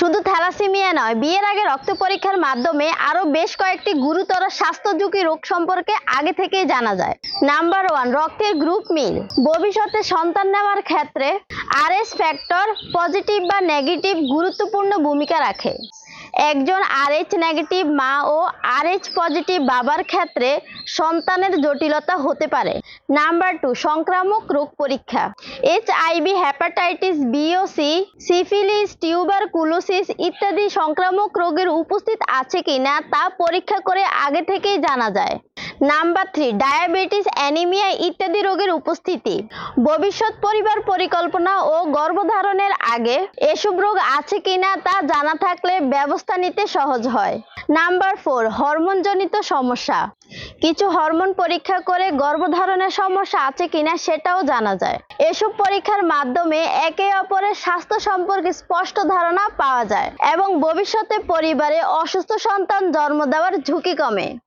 শুধু থ্যালাসেমিয়া নয়, বিয়ের আগে রক্ত পরীক্ষার মাধ্যমে আরো বেশ কয়েকটি গুরুতর স্বাস্থ্য ঝুঁকি রোগ সম্পর্কে আগে থেকেই জানা যায়। নাম্বার 1, রক্তের গ্রুপ মিল। ভবিষ্যতে সন্তান নেওয়ার ক্ষেত্রে আরএস ফ্যাক্টর পজিটিভ বা নেগেটিভ গুরুত্বপূর্ণ ভূমিকা রাখে। একজন আরএইচ নেগেটিভ মা ও আরএইচ পজিটিভ বাবার ক্ষেত্রে সন্তানের জটিলতা হতে পারে। নাম্বার 2, সংক্রামক রোগ পরীক্ষা। এইচআইভি, হেপাটাইটিস বি ও সি, সিফিলিস, টিউবারকুলোসিস ইত্যাদি সংক্রামক রোগের উপস্থিত আছে কিনা তা পরীক্ষা করে আগে থেকেই জানা যায়। নাম্বার 3, ডায়াবেটিস, অ্যানিমিয়া ইত্যাদি রোগের উপস্থিতি। ভবিষ্যৎ পরিবার পরিকল্পনা ও গর্ভধারণের আগে এসব রোগ আছে কিনা তা জানা থাকলে ব্যবস্থা নিতে সহজ হয়। নাম্বার 4, হরমোনজনিত সমস্যা। কিছু হরমোন পরীক্ষা করে গর্ভধারণের সমস্যা আছে কিনা সেটাও জানা যায়। এসব পরীক্ষার মাধ্যমে একে অপরের স্বাস্থ্য সম্পর্কে স্পষ্ট ধারণা পাওয়া যায় এবং ভবিষ্যতে পরিবারে অসুস্থ সন্তান জন্ম দেওয়ার ঝুঁকি কমে।